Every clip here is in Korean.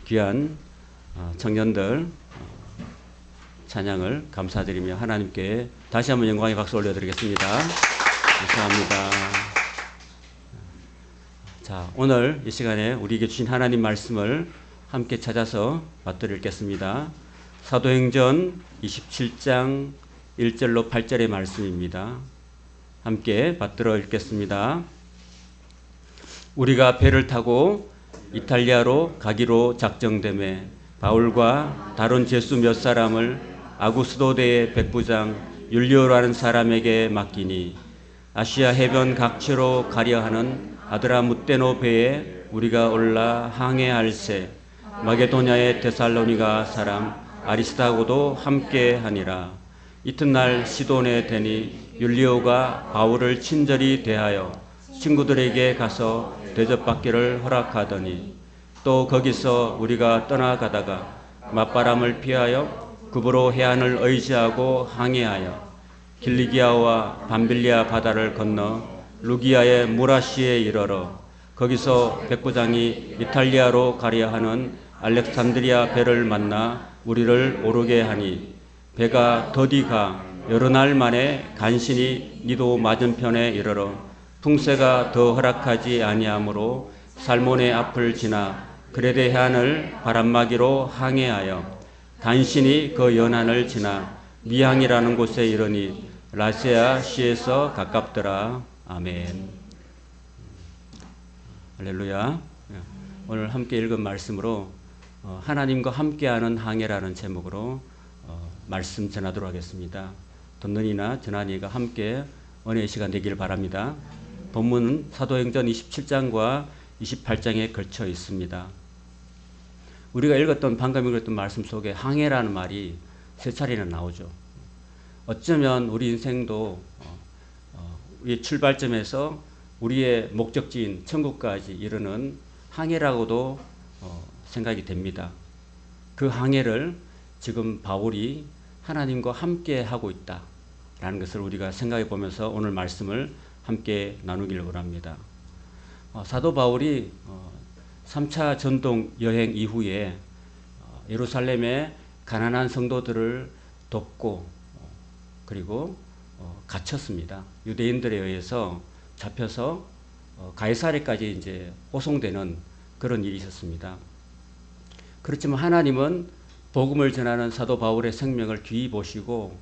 귀한 청년들 찬양을 감사드리며 하나님께 다시 한번 영광의 박수 올려드리겠습니다. 감사합니다. 자, 오늘 이 시간에 우리에게 주신 하나님 말씀을 함께 찾아서 받들어 읽겠습니다. 사도행전 27장 1절로 8절의 말씀입니다. 함께 받들어 읽겠습니다. 우리가 배를 타고 이탈리아로 가기로 작정되매 바울과 다른 제수 몇 사람을 아구스도대의 백부장 율리오라는 사람에게 맡기니 아시아 해변 각지로 가려 하는 아드라무떼노 배에 우리가 올라 항해할세 마게도냐의 데살로니가 사람 아리스다고도 함께 하니라. 이튿날 시돈에 되니 율리오가 바울을 친절히 대하여 친구들에게 가서 대접받기를 허락하더니 또 거기서 우리가 떠나가다가 맞바람을 피하여 급으로 해안을 의지하고 항해하여 길리기아와 밤빌리아 바다를 건너 루기아의 무라시에 이르러 거기서 백부장이 이탈리아로 가려 하는 알렉산드리아 배를 만나 우리를 오르게 하니 배가 더디가 여러 날 만에 간신히 니도 맞은편에 이르러 풍세가 더 허락하지 아니하므로 살몬의 앞을 지나 그레데 해안을 바람막이로 항해하여 간신히 그 연안을 지나 미항이라는 곳에 이르니 라세아 시에서 가깝더라. 아멘. 할렐루야. 오늘 함께 읽은 말씀으로 하나님과 함께하는 항해라는 제목으로 말씀 전하도록 하겠습니다. 듣는 이나 전하는 이가 함께 은혜의 시간 되길 바랍니다. 본문은 사도행전 27장과 28장에 걸쳐 있습니다. 우리가 읽었던 방금 읽었던 말씀 속에 항해라는 말이 세 차례나 나오죠. 어쩌면 우리 인생도 우리의 출발점에서 우리의 목적지인 천국까지 이르는 항해라고도 생각이 됩니다. 그 항해를 지금 바울이 하나님과 함께 하고 있다라는 것을 우리가 생각해 보면서 오늘 말씀을 함께 나누기를 합니다. 사도 바울이 3차 전동 여행 이후에 예루살렘의 가난한 성도들을 돕고 그리고 갇혔습니다. 유대인들에 의해서 잡혀서 가이사랴까지 이제 호송되는 그런 일이 있었습니다. 그렇지만 하나님은 복음을 전하는 사도 바울의 생명을 귀히 보시고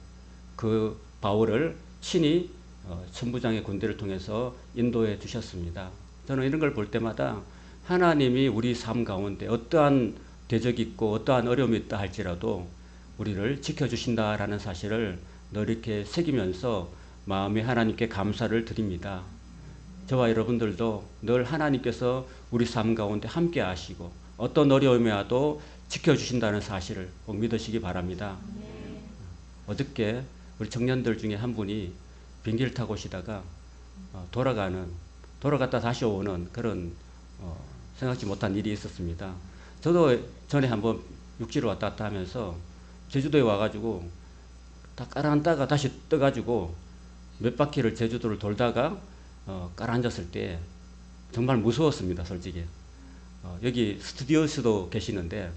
그 바울을 친히 천부장의 군대를 통해서 인도해 주셨습니다. 저는 이런 걸 볼 때마다 하나님이 우리 삶 가운데 어떠한 대적이 있고 어떠한 어려움이 있다 할지라도 우리를 지켜주신다라는 사실을 늘 이렇게 새기면서 마음에 하나님께 감사를 드립니다. 저와 여러분들도 늘 하나님께서 우리 삶 가운데 함께 하시고 어떤 어려움이 와도 지켜주신다는 사실을 꼭 믿으시기 바랍니다. 어저께 우리 청년들 중에 한 분이 비행기를 타고 오시다가 돌아갔다 다시 오는 그런 생각지 못한 일이 있었습니다. 저도 전에 한번 육지로 왔다 갔다 하면서 제주도에 와가지고 다 깔아앉다가 다시 떠가지고 몇 바퀴를 제주도를 돌다가 깔아앉았을 때 정말 무서웠습니다. 솔직히 여기 스튜디오스도 계시는데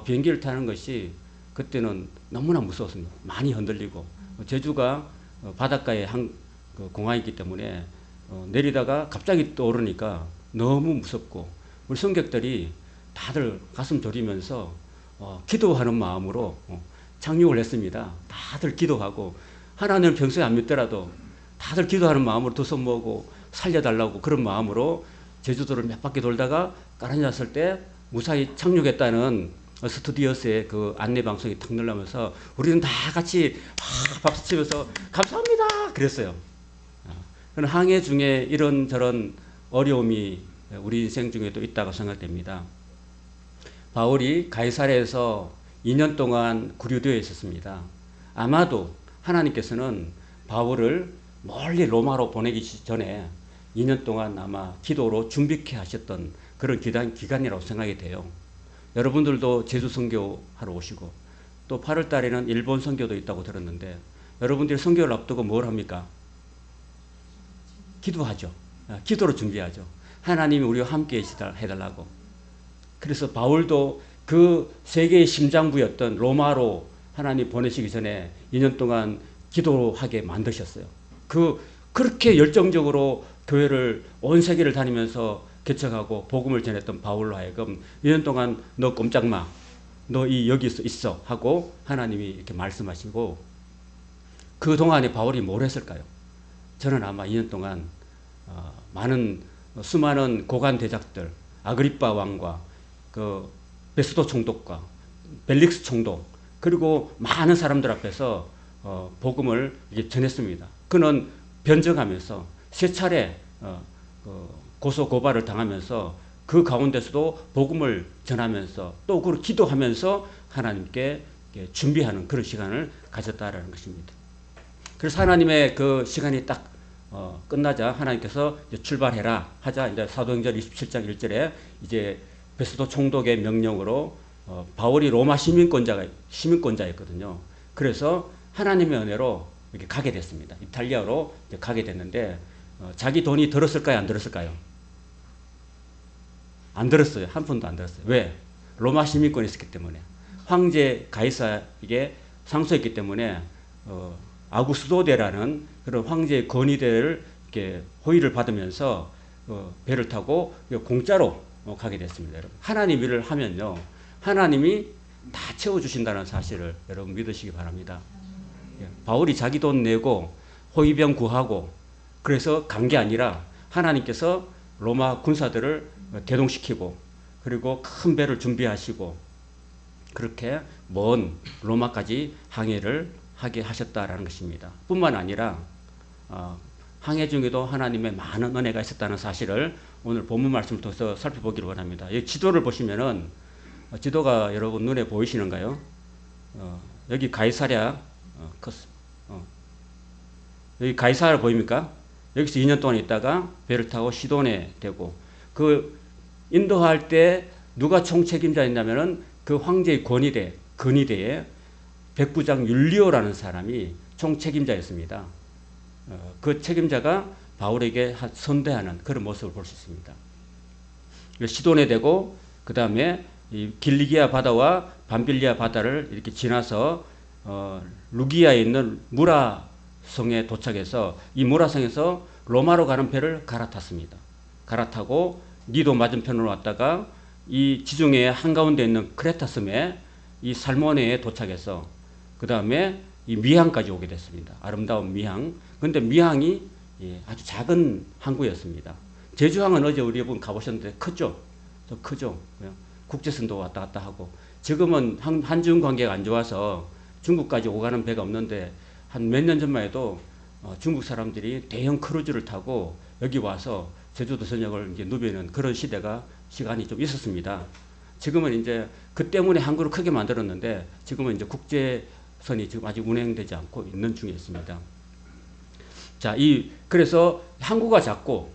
비행기를 타는 것이 그때는 너무나 무서웠습니다. 많이 흔들리고 제주가 바닷가에 한 공항이기 때문에 내리다가 갑자기 떠오르니까 너무 무섭고 우리 승객들이 다들 가슴 졸이면서 기도하는 마음으로 착륙을 했습니다. 다들 기도하고 하나님을 평소에 안 믿더라도 다들 기도하는 마음으로 두 손 모으고 살려달라고 그런 마음으로 제주도를 몇 바퀴 돌다가 깔아앉았을 때 무사히 착륙했다는 스튜디오스의 그 안내 방송이 탁 늘어나면서 우리는 다 같이 박수치면서 감사합니다 그랬어요. 그런 항해 중에 이런저런 어려움이 우리 인생 중에도 있다고 생각됩니다. 바울이 가이사랴에서 2년 동안 구류되어 있었습니다. 아마도 하나님께서는 바울을 멀리 로마로 보내기 전에 2년 동안 아마 기도로 준비케 하셨던 그런 기간이라고 생각이 돼요. 여러분들도 제주 선교하러 오시고 또 8월 달에는 일본 선교도 있다고 들었는데 여러분들이 선교를 앞두고 뭘 합니까? 기도하죠. 기도로 준비하죠. 하나님이 우리와 함께 해달라고. 그래서 바울도 그 세계의 심장부였던 로마로 하나님 보내시기 전에 2년 동안 기도하게 만드셨어요. 그렇게 열정적으로 교회를 온 세계를 다니면서 개척하고 복음을 전했던 바울로 하여금 2년 동안 너 꼼짝 마. 너 여기 있어 하고 하나님이 이렇게 말씀하시고 그 동안에 바울이 뭘 했을까요? 저는 아마 2년 동안 수많은 고관 대작들, 아그리빠 왕과 그 베스도 총독과 벨릭스 총독 그리고 많은 사람들 앞에서 복음을 이게 전했습니다. 그는 변증하면서 세 차례 고소 고발을 당하면서 그 가운데서도 복음을 전하면서 또 그걸 기도하면서 하나님께 준비하는 그런 시간을 가졌다라는 것입니다. 그래서 하나님의 그 시간이 딱 끝나자 하나님께서 이제 출발해라 하자 이제 사도행전 27장 1절에 이제 베스도 총독의 명령으로 바울이 로마 시민권자였거든요. 그래서 하나님의 은혜로 이렇게 가게 됐습니다. 이탈리아로 이제 가게 됐는데 자기 돈이 들었을까요? 안 들었을까요? 안 들었어요. 한 푼도 안 들었어요. 왜? 로마 시민권이 있었기 때문에. 황제 가이사에게 상소했기 때문에 아구스도데라는 그런 황제의 건의대를 이렇게 호의를 받으면서 배를 타고 공짜로 가게 됐습니다. 여러분. 하나님 일을 하면요. 하나님이 다 채워주신다는 사실을 여러분 믿으시기 바랍니다. 바울이 자기 돈 내고 호위병 구하고 그래서 간 게 아니라 하나님께서 로마 군사들을 대동시키고 그리고 큰 배를 준비하시고 그렇게 먼 로마까지 항해를 하게 하셨다라는 것입니다. 뿐만 아니라 항해 중에도 하나님의 많은 은혜가 있었다는 사실을 오늘 본문 말씀을 통해서 살펴보기를 원합니다. 이 지도를 보시면은 지도가 여러분 눈에 보이시는가요? 여기 가이사랴 여기 가이사랴 보입니까? 여기서 2년 동안 있다가 배를 타고 시돈에 되고 그 인도할 때 누가 총책임자였냐면은 그 황제의 근위대에 백부장 율리오라는 사람이 총책임자였습니다. 그 책임자가 바울에게 선대하는 그런 모습을 볼 수 있습니다. 시돈에 되고 그 다음에 길리기아 바다와 밤빌리아 바다를 이렇게 지나서 루기아에 있는 무라성에 도착해서 이 무라성에서 로마로 가는 배를 갈아탔습니다. 갈아타고 니도 맞은편으로 왔다가 이 지중해 한가운데 있는 크레타 섬에 이 살모네에 도착해서 그 다음에 이 미항까지 오게 됐습니다. 아름다운 미항. 그런데 미항이 아주 작은 항구였습니다. 제주항은 어제 우리 여러분 가보셨는데 크죠? 더 크죠? 국제선도 왔다 갔다 하고 지금은 한중 관계가 안 좋아서 중국까지 오가는 배가 없는데 한 몇 년 전만 해도 중국 사람들이 대형 크루즈를 타고 여기 와서 제주도 전역을 이제 누비는 그런 시간이 좀 있었습니다. 지금은 이제 그 때문에 항구를 크게 만들었는데 지금은 이제 국제선이 지금 아직 운행되지 않고 있는 중에 있습니다. 자, 그래서 항구가 작고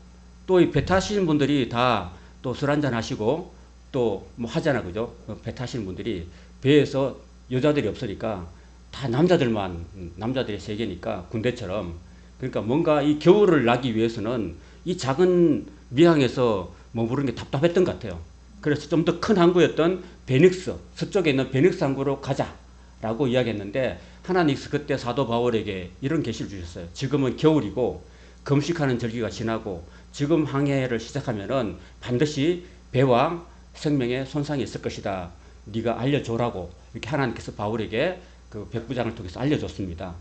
또 이 배 타시는 분들이 다 또 술 한잔 하시고 또 뭐 하잖아, 그죠? 배 타시는 분들이 배에서 여자들이 없으니까 다 남자들의 세계니까 군대처럼 그러니까 뭔가 이 겨울을 나기 위해서는 이 작은 미항에서 머무르는 게 답답했던 것 같아요. 그래서 좀 더 큰 항구였던 베닉스, 서쪽에 있는 베닉스 항구로 가자라고 이야기했는데 하나님께서 그때 사도 바울에게 이런 계시를 주셨어요. 지금은 겨울이고 금식하는 절기가 지나고 지금 항해를 시작하면은 반드시 배와 생명에 손상이 있을 것이다. 네가 알려줘라고 이렇게 하나님께서 바울에게 그 백부장을 통해서 알려줬습니다.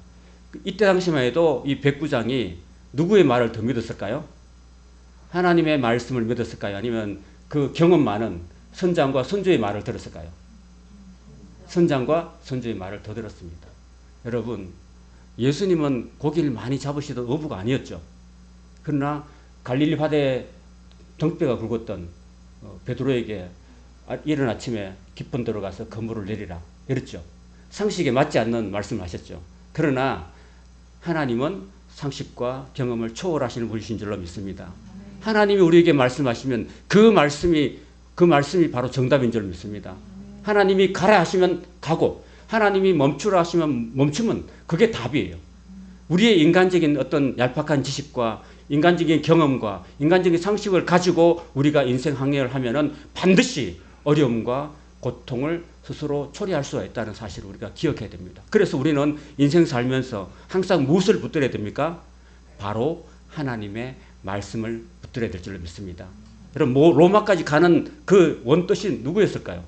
이때 당시만 해도 이 백부장이 누구의 말을 더 믿었을까요? 하나님의 말씀을 믿었을까요? 아니면 그 경험 많은 선장과 선주의 말을 들었을까요? 선장과 선주의 말을 더 들었습니다. 여러분, 예수님은 고기를 많이 잡으시던 어부가 아니었죠. 그러나 갈릴리 바다에 등뼈가 굵었던 베드로에게 이른 아침에 깊은 데로 가서 그물을 내리라 이랬죠. 상식에 맞지 않는 말씀을 하셨죠. 그러나 하나님은 상식과 경험을 초월하시는 분이신 줄로 믿습니다. 하나님이 우리에게 말씀하시면 그 말씀이 바로 정답인 줄 믿습니다. 하나님이 가라 하시면 가고 하나님이 멈추라 하시면 멈추면 그게 답이에요. 우리의 인간적인 어떤 얄팍한 지식과 인간적인 경험과 인간적인 상식을 가지고 우리가 인생 항해를 하면은 반드시 어려움과 고통을 스스로 초래할 수가 있다는 사실을 우리가 기억해야 됩니다. 그래서 우리는 인생 살면서 항상 무엇을 붙들어야 됩니까? 바로 하나님의 말씀을 붙들어야 될 줄로 믿습니다. 여러분, 로마까지 가는 그 원뜻이 누구였을까요?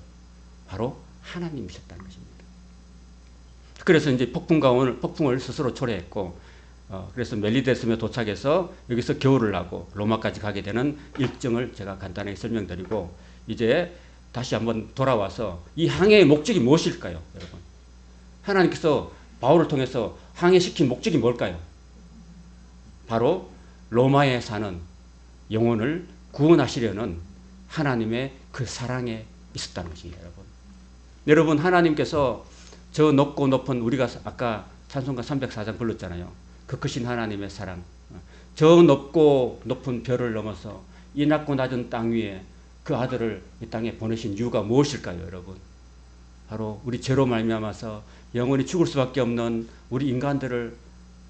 바로 하나님이셨다는 것입니다. 그래서 이제 폭풍을 스스로 초래했고, 그래서 멜리데스에 도착해서 여기서 겨울을 나고 로마까지 가게 되는 일정을 제가 간단하게 설명드리고, 이제 다시 한번 돌아와서 이 항해의 목적이 무엇일까요, 여러분? 하나님께서 바울을 통해서 항해시킨 목적이 뭘까요? 바로 로마에 사는 영혼을 구원하시려는 하나님의 그 사랑에 있었다는 것입니다, 여러분. 여러분, 하나님께서 저 높고 높은, 우리가 아까 찬송가 304장 불렀잖아요. 그 크신 하나님의 사랑. 저 높고 높은 별을 넘어서 이 낮고 낮은 땅 위에 그 아들을 이 땅에 보내신 이유가 무엇일까요, 여러분? 바로 우리 죄로 말미암아서 영원히 죽을 수밖에 없는 우리 인간들을,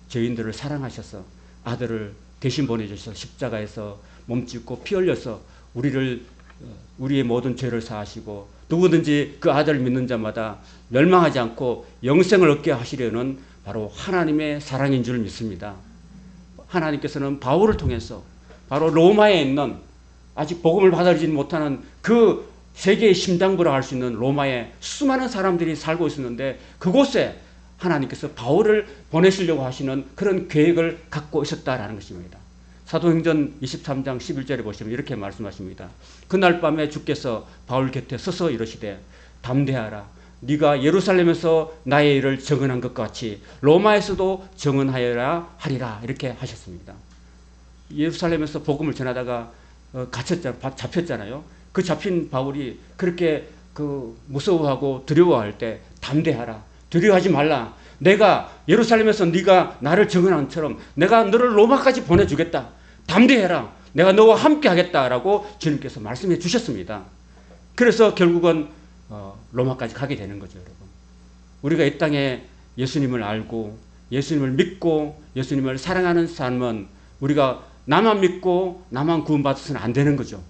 죄인들을 사랑하셔서 아들을 대신 보내주셔서 십자가에서 몸짓고 피 흘려서 우리의 모든 죄를 사하시고 누구든지 그 아들을 믿는 자마다 멸망하지 않고 영생을 얻게 하시려는 바로 하나님의 사랑인 줄 믿습니다. 하나님께서는 바울을 통해서 바로 로마에 있는 아직 복음을 받아들이지 못하는 그 세계의 심장부라 할 수 있는 로마에 수많은 사람들이 살고 있었는데 그곳에 하나님께서 바울을 보내시려고 하시는 그런 계획을 갖고 있었다라는 것입니다. 사도행전 23장 11절에 보시면 이렇게 말씀하십니다. 그날 밤에 주께서 바울 곁에 서서 이러시되 담대하라. 네가 예루살렘에서 나의 일을 증언한 것 같이 로마에서도 증언하여라 하리라. 이렇게 하셨습니다. 예루살렘에서 복음을 전하다가 잡혔잖아요. 그 잡힌 바울이 그렇게 무서워하고 두려워할 때 담대하라. 두려워하지 말라. 내가 예루살렘에서 네가 나를 증언한 것처럼 내가 너를 로마까지 보내주겠다. 담대해라. 내가 너와 함께 하겠다라고 주님께서 말씀해 주셨습니다. 그래서 결국은 로마까지 가게 되는 거죠, 여러분. 우리가 이 땅에 예수님을 알고 예수님을 믿고 예수님을 사랑하는 삶은 우리가 나만 믿고 나만 구원받아서는 안 되는 거죠.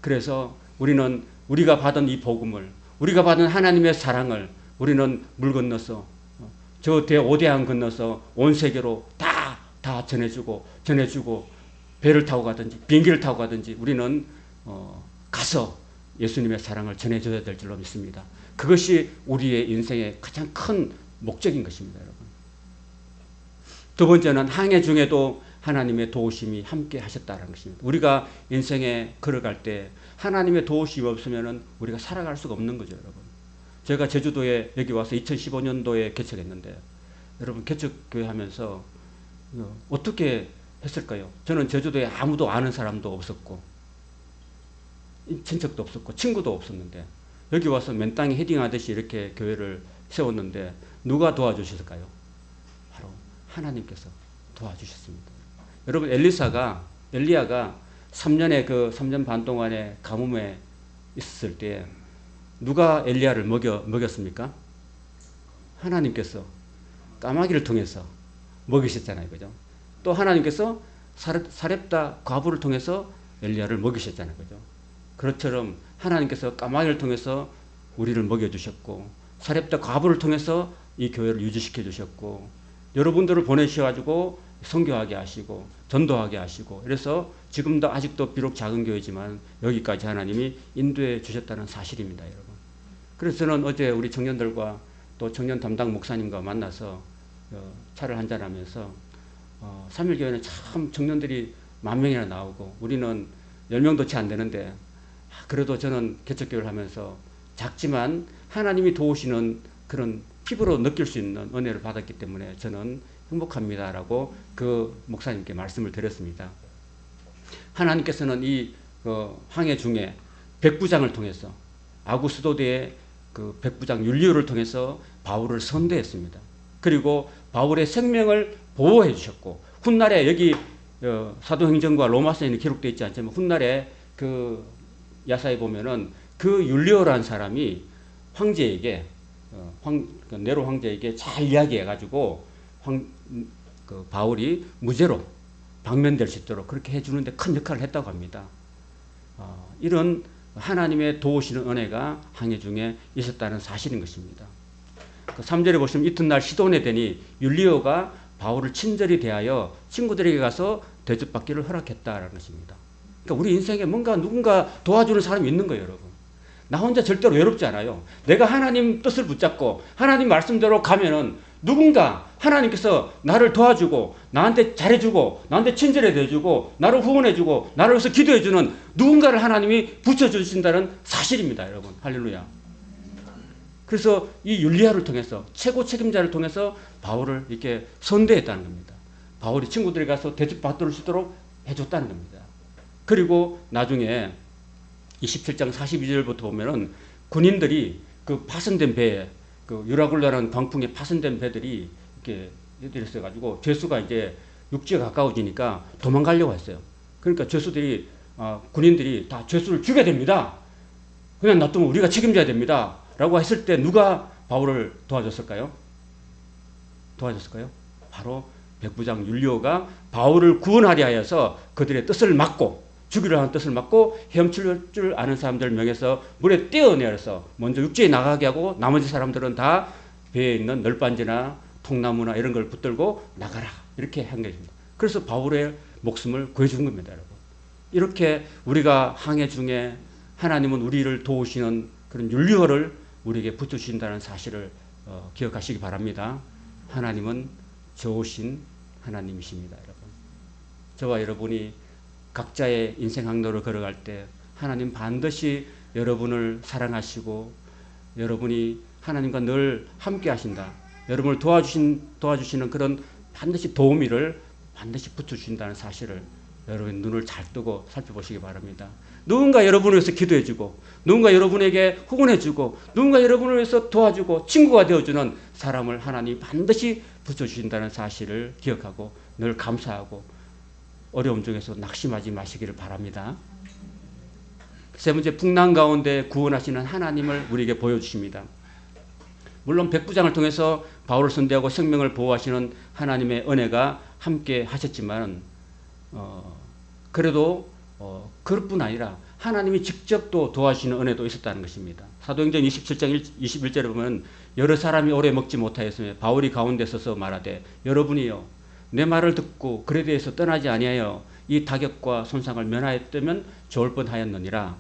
그래서 우리는 우리가 받은 이 복음을, 우리가 받은 하나님의 사랑을 우리는 물 건너서 저 대오대양 건너서 온 세계로 다 전해주고 배를 타고 가든지 비행기를 타고 가든지 우리는 가서 예수님의 사랑을 전해줘야 될 줄로 믿습니다. 그것이 우리의 인생의 가장 큰 목적인 것입니다, 여러분. 두 번째는 항해 중에도 하나님의 도우심이 함께 하셨다는 것입니다. 우리가 인생에 걸어갈 때 하나님의 도우심이 없으면 우리가 살아갈 수가 없는 거죠, 여러분. 제가 제주도에 여기 와서 2015년도에 개척했는데 여러분, 개척교회 하면서 어떻게 했을까요? 저는 제주도에 아무도 아는 사람도 없었고 친척도 없었고 친구도 없었는데 여기 와서 맨 땅에 헤딩하듯이 이렇게 교회를 세웠는데 누가 도와주셨을까요? 바로 하나님께서 도와주셨습니다. 여러분, 엘리야가 3년 반 동안의 가뭄에 있었을 때 누가 엘리야를 먹였습니까? 하나님께서 까마귀를 통해서 먹이셨잖아요, 그죠? 또 하나님께서 사렙다 과부를 통해서 엘리야를 먹이셨잖아요, 그죠? 그것처럼 하나님께서 까마귀를 통해서 우리를 먹여주셨고 사렙다 과부를 통해서 이 교회를 유지시켜 주셨고 여러분들을 보내셔가지고 선교하게 하시고 전도하게 하시고 그래서 지금도 아직도 비록 작은 교회지만 여기까지 하나님이 인도해 주셨다는 사실입니다, 여러분. 그래서 저는 어제 우리 청년들과 또 청년 담당 목사님과 만나서 차를 한잔하면서 3일교회는 참 청년들이 10,000명이나 나오고 우리는 10명도 채 안 되는데 그래도 저는 개척교회를 하면서 작지만 하나님이 도우시는 그런 피부로 느낄 수 있는 은혜를 받았기 때문에 저는 행복합니다라고 그 목사님께 말씀을 드렸습니다. 하나님께서는 이 항해 중에 백부장을 통해서 아구스도대의 그 백부장 율리오를 통해서 바울을 선대했습니다. 그리고 바울의 생명을 보호해 주셨고 훗날에 여기 사도행전과 로마서에는 기록되어 있지 않지만 훗날에 그 야사에 보면은 그 율리오라는 사람이 황제에게 네로 황제에게 잘 이야기해가지고 바울이 무죄로 방면될 수 있도록 그렇게 해주는데 큰 역할을 했다고 합니다. 이런 하나님의 도우시는 은혜가 항해 중에 있었다는 사실인 것입니다. 3절에 보시면 이튿날 시돈에 되니 율리오가 바울을 친절히 대하여 친구들에게 가서 대접받기를 허락했다라는 것입니다. 그러니까 우리 인생에 뭔가 누군가 도와주는 사람이 있는 거예요, 여러분. 나 혼자 절대로 외롭지 않아요. 내가 하나님 뜻을 붙잡고 하나님 말씀대로 가면은 누군가 하나님께서 나를 도와주고 나한테 잘해주고 나한테 친절히 대해주고 나를 후원해주고 나를 위해서 기도해주는 누군가를 하나님이 붙여주신다는 사실입니다, 여러분. 할렐루야. 그래서 이 율리아를 통해서 최고 책임자를 통해서 바울을 이렇게 선대했다는 겁니다. 바울이 친구들이 가서 대접받을 수 있도록 해줬다는 겁니다. 그리고 나중에 27장 42절부터 보면은 군인들이 그 파손된 배에 그 유라굴라라는 광풍에 파손된 배들이 이렇게 있어가지고 죄수가 이제 육지에 가까워지니까 도망가려고 했어요. 그러니까 죄수들이 군인들이 다 죄수를 죽여야 됩니다. 그냥 놔두면 우리가 책임져야 됩니다. 라고 했을 때 누가 바울을 도와줬을까요? 바로 백부장 율리오가 바울을 구원하려 하여서 그들의 뜻을 막고 죽이려 하는 뜻을 막고 헤엄칠 줄 아는 사람들 명해서 물에 떼어내려서 먼저 육지에 나가게 하고 나머지 사람들은 다 배에 있는 널빤지나 통나무나 이런 걸 붙들고 나가라 이렇게 한 것입니다. 그래서 바울의 목숨을 구해준 겁니다, 여러분. 이렇게 우리가 항해 중에 하나님은 우리를 도우시는 그런 율리오를 우리에게 붙여주신다는 사실을 기억하시기 바랍니다. 하나님은 좋으신 하나님이십니다, 여러분. 저와 여러분이 각자의 인생 항로를 걸어갈 때 하나님 반드시 여러분을 사랑하시고 여러분이 하나님과 늘 함께 하신다. 여러분을 도와주시는 그런 반드시 도우미를 반드시 붙여주신다는 사실을 여러분 눈을 잘 뜨고 살펴보시기 바랍니다. 누군가 여러분을 위해서 기도해주고 누군가 여러분에게 후원해주고 누군가 여러분을 위해서 도와주고 친구가 되어주는 사람을 하나님이 반드시 붙여주신다는 사실을 기억하고 늘 감사하고 어려움 중에서 낙심하지 마시기를 바랍니다. 세 번째, 풍랑 가운데 구원하시는 하나님을 우리에게 보여주십니다. 물론 백부장을 통해서 바울을 선대하고 생명을 보호하시는 하나님의 은혜가 함께 하셨지만 그래도 그것뿐 아니라 하나님이 직접 또 도와주시는 은혜도 있었다는 것입니다. 사도행전 27장 21절에 보면 여러 사람이 오래 먹지 못하였으며 바울이 가운데 서서 말하되 여러분이요 내 말을 듣고 그에 대해서 떠나지 아니하여 이 타격과 손상을 면하였다면 좋을 뻔하였느니라.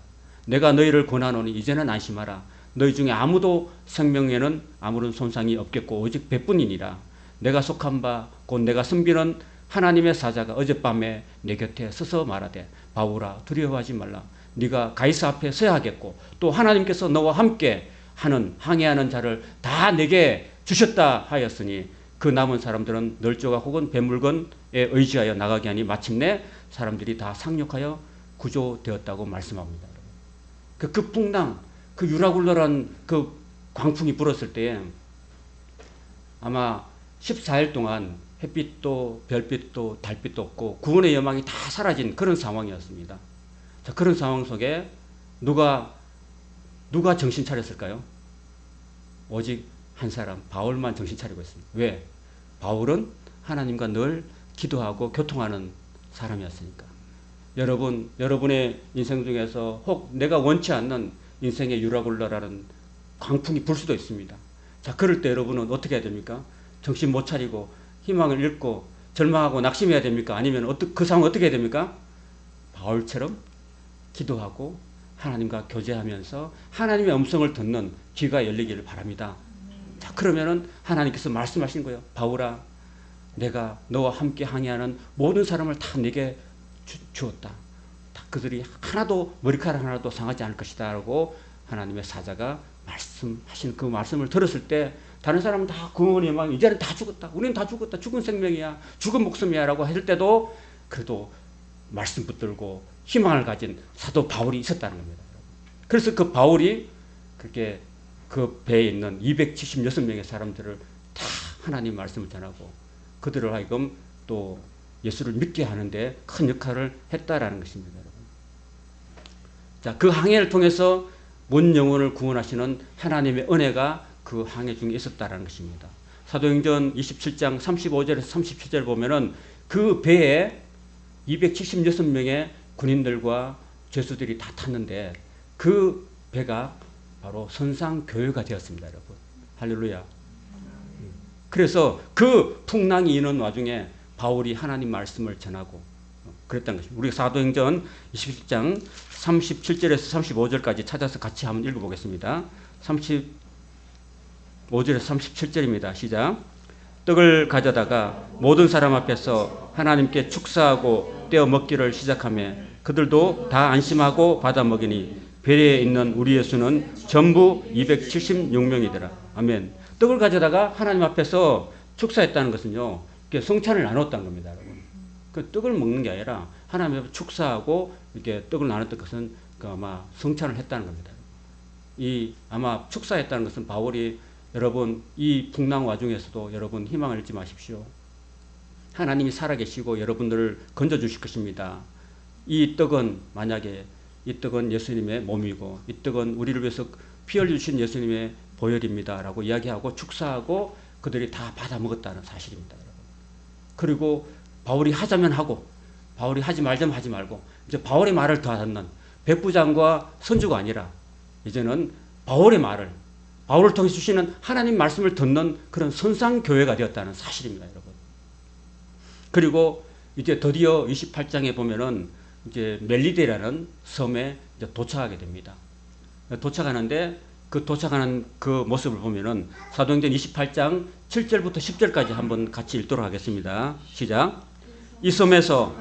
내가 너희를 권하노니 이제는 안심하라. 너희 중에 아무도 생명에는 아무런 손상이 없겠고 오직 배뿐이니라. 내가 속한 바 곧 내가 섬기는 하나님의 사자가 어젯밤에 내 곁에 서서 말하되 바울아 두려워하지 말라. 네가 가이사 앞에 서야 하겠고 또 하나님께서 너와 함께 하는 항해하는 자를 다 내게 주셨다 하였으니 그 남은 사람들은 널조각 혹은 배물건에 의지하여 나가게 하니 마침내 사람들이 다 상륙하여 구조되었다고 말씀합니다. 그 풍랑, 그 유라굴라란 그 광풍이 불었을 때에 아마 14일 동안 햇빛도 별빛도 달빛도 없고 구원의 여망이 다 사라진 그런 상황이었습니다. 자, 그런 상황 속에 누가 정신 차렸을까요? 오직 한 사람, 바울만 정신 차리고 있습니다. 왜? 바울은 하나님과 늘 기도하고 교통하는 사람이었으니까. 여러분의 인생 중에서 혹 내가 원치 않는 인생의 유라굴라라는 광풍이 불 수도 있습니다. 자, 그럴 때 여러분은 어떻게 해야 됩니까? 정신 못 차리고 희망을 잃고 절망하고 낙심해야 됩니까? 아니면 그 상황 어떻게 해야 됩니까? 바울처럼 기도하고 하나님과 교제하면서 하나님의 음성을 듣는 귀가 열리기를 바랍니다. 자, 그러면은 하나님께서 말씀하신 거예요. 바울아, 내가 너와 함께 항해하는 모든 사람을 다 내게 주었다. 다 그들이 하나도 머리카락 하나도 상하지 않을 것이다 라고 하나님의 사자가 말씀하신 그 말씀을 들었을 때 다른 사람은 다 구원의 여망, 이제는 다 죽었다. 우리는 다 죽었다. 죽은 생명이야. 죽은 목숨이야 라고 했을 때도 그래도 말씀 붙들고 희망을 가진 사도 바울이 있었다는 겁니다. 그래서 그 바울이 그렇게 그 배에 있는 276명의 사람들을 다 하나님 말씀을 전하고 그들을 하여금 또 예수를 믿게 하는데 큰 역할을 했다라는 것입니다. 여러분. 자, 그 항해를 통해서 온 영혼을 구원하시는 하나님의 은혜가 그 항해 중에 있었다라는 것입니다. 사도행전 27장 35절에서 37절 보면은 그 배에 276명의 군인들과 죄수들이 다 탔는데 그 배가 바로 선상교회가 되었습니다, 여러분. 할렐루야. 그래서 그 풍랑이 있는 와중에 바울이 하나님 말씀을 전하고 그랬다는 것입니다. 우리가 사도행전 27장 37절에서 35절까지 찾아서 같이 한번 읽어보겠습니다. 35절에서 37절입니다. 시작. 떡을 가져다가 모든 사람 앞에서 하나님께 축사하고 떼어 먹기를 시작하며 그들도 다 안심하고 받아 먹이니 배에 있는 우리 예수는 전부 276명이더라. 아멘. 떡을 가져다가 하나님 앞에서 축사했다는 것은요, 성찬을 나눴다는 겁니다, 여러분. 그 떡을 먹는 게 아니라 하나님 앞에 축사하고 이렇게 떡을 나눴던 것은 아마 성찬을 했다는 겁니다. 이 아마 축사했다는 것은 바울이 여러분 이 풍랑 와중에서도 여러분 희망을 잃지 마십시오. 하나님이 살아계시고 여러분들을 건져주실 것입니다. 이 떡은 만약에 이 떡은 예수님의 몸이고 이 떡은 우리를 위해서 피 흘려주신 예수님의 보혈입니다 라고 이야기하고 축사하고 그들이 다 받아 먹었다는 사실입니다, 여러분. 그리고 바울이 하자면 하고 바울이 하지 말자면 하지 말고 이제 바울의 말을 더 듣는 백부장과 선주가 아니라 이제는 바울의 말을 바울을 통해 주시는 하나님 말씀을 듣는 그런 선상교회가 되었다는 사실입니다, 여러분. 그리고 이제 드디어 28장에 보면은 이제 멜리데라는 섬에 이제 도착하게 됩니다. 도착하는데 그 도착하는 그 모습을 보면은 사도행전 28장 7절부터 10절까지 한번 같이 읽도록 하겠습니다. 시작. 이 섬에서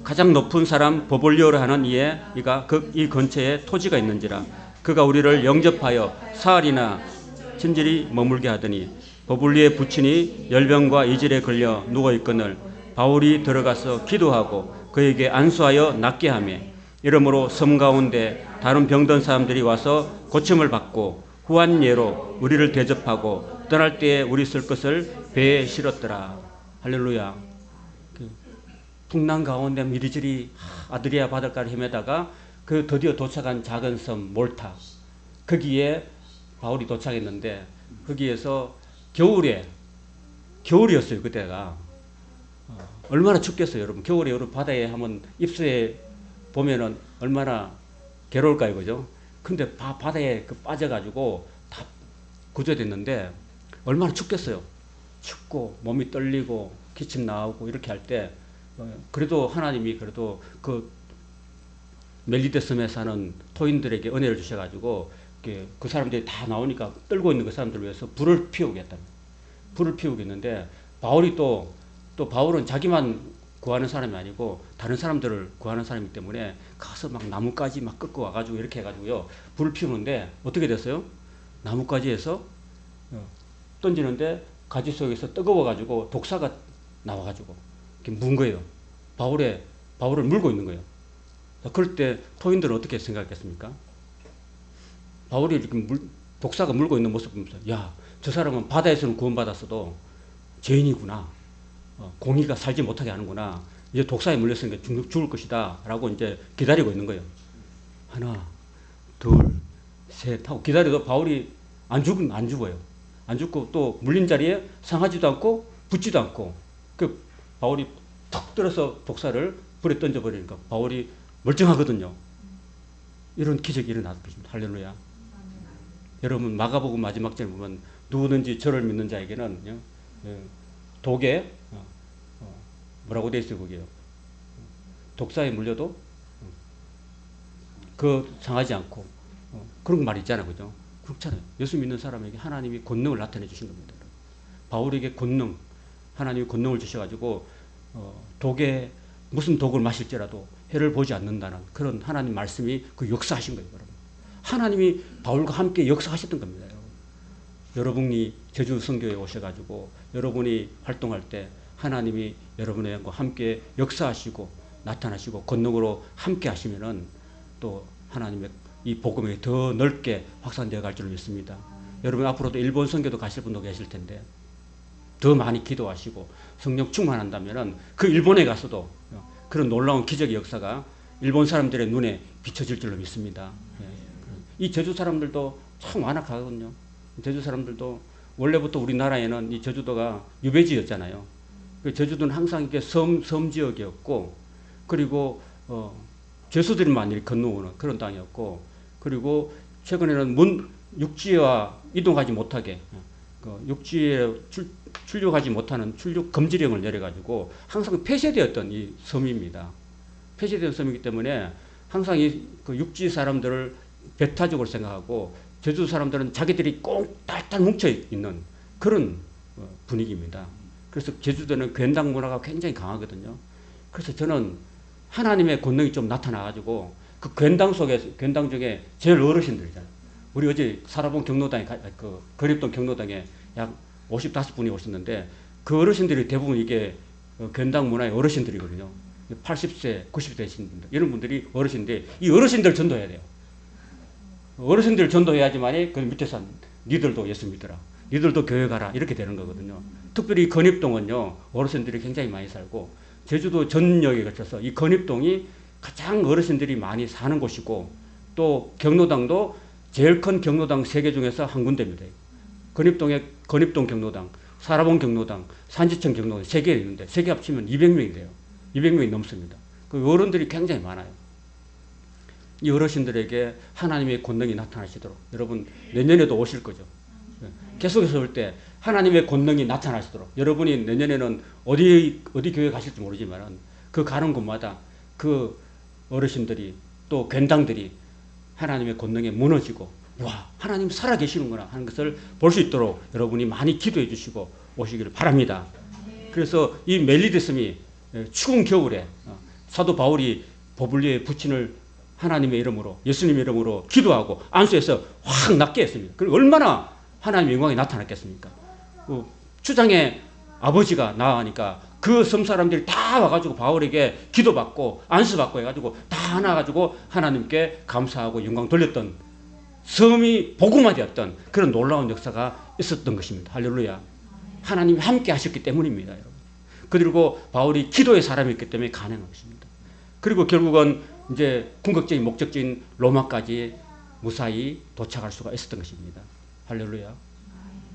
가장 높은 사람 버볼리오라 하는 이가 이 근처에 토지가 있는지라 그가 우리를 영접하여 사흘이나 친절히 머물게 하더니 버블리의 부친이 열병과 이질에 걸려 누워있거늘 바울이 들어가서 기도하고 그에게 안수하여 낫게 하며 이러므로 섬 가운데 다른 병든 사람들이 와서 고침을 받고 후한 예로 우리를 대접하고 떠날 때에 우리 쓸 것을 배에 실었더라. 할렐루야. 풍랑 가운데 이리저리 아드리아 바닷가를 헤매다가 그 드디어 도착한 작은 섬 몰타, 거기에 바울이 도착했는데 거기에서 겨울이었어요. 그때가 얼마나 춥겠어요, 여러분. 겨울에 여러분 바다에 한번 입수해 보면은 얼마나 괴로울까요, 그죠? 근데 바다에 빠져가지고 다 구조됐는데 얼마나 춥겠어요. 춥고 몸이 떨리고 기침 나오고 이렇게 할 때 그래도 하나님이 그래도 그 멜리데 섬에 사는 토인들에게 은혜를 주셔가지고 그 사람들이 다 나오니까 떨고 있는 그 사람들을 위해서 불을 피우겠다. 불을 피우겠는데 바울이 또 바울은 자기만 구하는 사람이 아니고 다른 사람들을 구하는 사람이기 때문에 가서 막 나뭇가지 막 꺾어 와가지고 이렇게 해가지고요 불을 피우는데 어떻게 됐어요? 나뭇가지에서 던지는데 가지 속에서 뜨거워가지고 독사가 나와가지고 이렇게 문 거예요. 바울을 물고 있는 거예요. 그럴 때 토인들은 어떻게 생각했습니까? 바울이 이렇게 독사가 물고 있는 모습을 보면서 야, 저 사람은 바다에서는 구원받았어도 죄인이구나. 공의가 살지 못하게 하는구나. 이제 독사에 물렸으니까 죽을 것이다. 라고 이제 기다리고 있는 거예요. 하나, 둘, 셋 하고 기다려도 바울이 안 죽어요. 안 죽고 또 물린 자리에 상하지도 않고 붙지도 않고 그 바울이 턱 들어서 독사를 불에 던져버리니까 바울이 멀쩡하거든요. 이런 기적이 일어나는 것입니다. 할렐루야. 여러분 마가복음 마지막 절에 보면 누구든지 저를 믿는 자에게는 독에 뭐라고 돼 있어요 거기요. 독사에 물려도 그 상하지 않고 그런 말 있잖아요, 그죠? 그렇잖아요. 예수 믿는 사람에게 하나님이 권능을 나타내 주신 겁니다. 바울에게 권능, 하나님이 권능을 주셔가지고 독에 무슨 독을 마실지라도 해를 보지 않는다는 그런 하나님 말씀이 그 역사하신 거예요, 여러분. 하나님이 바울과 함께 역사하셨던 겁니다, 여러분. 여러분이 제주 선교에 오셔가지고 여러분이 활동할 때 하나님이 여러분과 함께 역사하시고 나타나시고 권능으로 함께 하시면은 또 하나님의 이 복음이 더 넓게 확산되어 갈 줄 믿습니다. 여러분 앞으로도 일본 선교도 가실 분도 계실 텐데 더 많이 기도하시고 성령 충만한다면은 그 일본에 가서도 그런 놀라운 기적의 역사가 일본 사람들의 눈에 비춰질 줄로 믿습니다. 이 제주 사람들도 참 완악하거든요. 제주 사람들도 원래부터 우리나라에는 이 제주도가 유배지였잖아요. 제주도는 항상 이렇게 섬 지역이었고, 그리고 죄수들만 이렇게 건너오는 그런 땅이었고, 그리고 최근에는 육지와 이동하지 못하게 육지에 출륙하지 못하는 출륙 금지령을 내려가지고 항상 폐쇄되었던 이 섬입니다. 폐쇄된 섬이기 때문에 항상 그 육지 사람들을 배타적으로 생각하고 제주 사람들은 자기들이 꼭 딸딸 뭉쳐 있는 그런 분위기입니다. 그래서 제주도는 괜당 문화가 굉장히 강하거든요. 그래서 저는 하나님의 권능이 좀 나타나가지고 그 괜당 중에 제일 어르신들이잖아요. 우리 어제 살아본 경로당에, 그 거립동 경로당에 약 55분이 오셨는데 그 어르신들이 대부분 이게 괜당 문화의 어르신들이거든요. 80세, 90세 되신 분들. 이런 분들이 어르신인데 이 어르신들 전도해야 돼요. 어르신들 전도해야지만이 그 밑에서 니들도 예수 믿어라. 니들도 교회 가라. 이렇게 되는 거거든요. 특별히 건입동은요. 어르신들이 굉장히 많이 살고 제주도 전역에 거쳐서 이 건입동이 가장 어르신들이 많이 사는 곳이고 또 경로당도 제일 큰 경로당 3개 중에서 한 군데입니다. 건입동 경로당, 사라본 경로당, 산지청 경로당 3개 있는데 3개 합치면 200명이 돼요. 200명이 넘습니다. 그 어른들이 굉장히 많아요. 이 어르신들에게 하나님의 권능이 나타나시도록 여러분 내년에도 오실 거죠. 계속해서 올 때 하나님의 권능이 나타나시도록 여러분이 내년에는 어디 교회 가실지 모르지만 그 가는 곳마다 그 어르신들이 또 괜당들이 하나님의 권능에 무너지고 와 하나님 살아계시는구나 하는 것을 볼 수 있도록 여러분이 많이 기도해 주시고 오시기를 바랍니다. 그래서 이 멜리드섬이 추운 겨울에 사도 바울이 보블리의 부친을 하나님의 이름으로 예수님의 이름으로 기도하고 안수해서 확 낫게 했습니다. 그리고 얼마나 하나님의 영광이 나타났겠습니까? 추장의 아버지가 나가니까 그 섬 사람들이 다 와가지고 바울에게 기도받고 안수받고 해가지고 다 나가지고 하나님께 감사하고 영광 돌렸던 섬이 복음화되었던 그런 놀라운 역사가 있었던 것입니다. 할렐루야. 하나님이 함께 하셨기 때문입니다. 여러분. 그리고 바울이 기도의 사람이었기 때문에 가능한 것입니다. 그리고 결국은 이제 궁극적인 목적지인 로마까지 무사히 도착할 수가 있었던 것입니다. 할렐루야.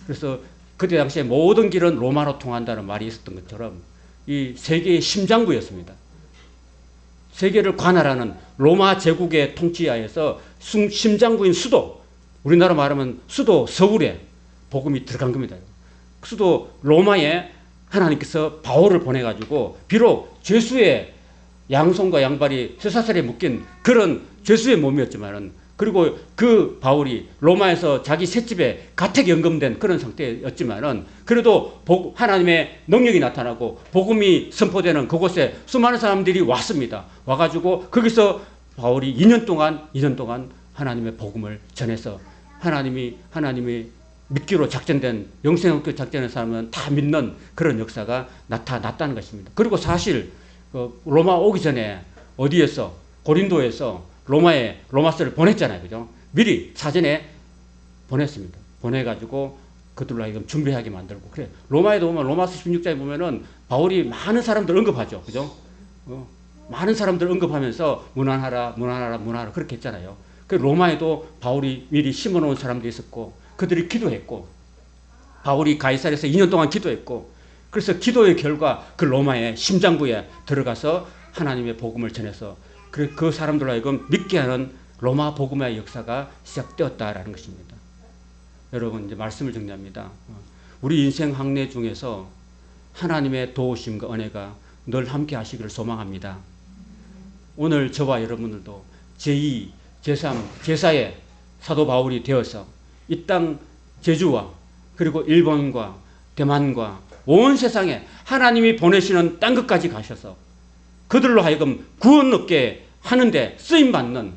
그래서 그때 당시에 모든 길은 로마로 통한다는 말이 있었던 것처럼 이 세계의 심장부였습니다. 세계를 관할하는 로마 제국의 통치하에서 심장부인 수도, 우리나라 말하면 수도 서울에 복음이 들어간 겁니다. 수도 로마에 하나님께서 바울을 보내가지고 비록 죄수의 양손과 양발이 쇠사슬에 묶인 그런 죄수의 몸이었지만은 그리고 그 바울이 로마에서 자기 셋집에 가택연금된 그런 상태였지만은 그래도 하나님의 능력이 나타나고 복음이 선포되는 그곳에 수많은 사람들이 왔습니다. 와가지고 거기서 바울이 2년 동안 하나님의 복음을 전해서 하나님이 믿기로 작전된 영생학교 작전의 사람은 다 믿는 그런 역사가 나타났다는 것입니다. 그리고 사실 로마 오기 전에 어디에서 고린도에서 로마에 로마서를 보냈잖아요. 그죠? 미리 사전에 보냈습니다. 보내가지고 그들로 하여금 준비하게 만들고. 그래. 로마에도 보면 로마서 16장에 보면은 바울이 많은 사람들 언급하죠. 그죠? 많은 사람들 언급하면서 문안하라 그렇게 했잖아요. 그 로마에도 바울이 미리 심어놓은 사람들이 있었고 그들이 기도했고 바울이 가이사랴에서 2년 동안 기도했고 그래서 기도의 결과 그 로마의 심장부에 들어가서 하나님의 복음을 전해서 그 사람들로 하여금 믿게 하는 로마 복음의 역사가 시작되었다라는 것입니다. 여러분 이제 말씀을 정리합니다. 우리 인생 항례 중에서 하나님의 도우심과 은혜가 늘 함께 하시기를 소망합니다. 오늘 저와 여러분들도 제2, 제3, 제4의 사도 바울이 되어서 이 땅 제주와 그리고 일본과 대만과 온 세상에 하나님이 보내시는 땅 끝까지 가셔서 그들로 하여금 구원 얻게 하는데 쓰임받는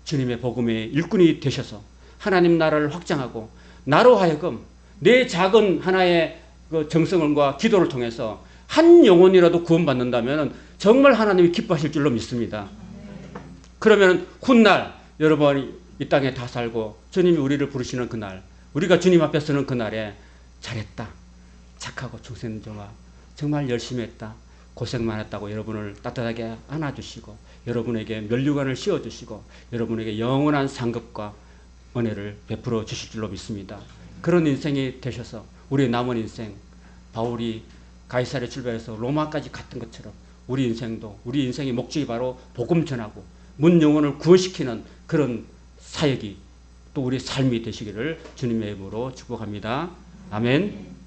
주님의 복음의 일꾼이 되셔서 하나님 나라를 확장하고 나로 하여금 내 작은 하나의 그 정성과 기도를 통해서 한 영혼이라도 구원받는다면 정말 하나님이 기뻐하실 줄로 믿습니다. 그러면 훗날 여러분이 이 땅에 다 살고 주님이 우리를 부르시는 그날 우리가 주님 앞에 서는 그날에 잘했다. 착하고 충성된 자와 정말 열심히 했다. 고생 많았다고 여러분을 따뜻하게 안아주시고 여러분에게 면류관을 씌워주시고 여러분에게 영원한 상급과 은혜를 베풀어 주실 줄로 믿습니다. 그런 인생이 되셔서 우리의 남은 인생 바울이 가이사랴 출발해서 로마까지 갔던 것처럼 우리 인생의 목적이 바로 복음 전하고 문 영혼을 구원시키는 그런 사역이 또 우리 삶이 되시기를 주님의 이름으로 축복합니다. 아멘.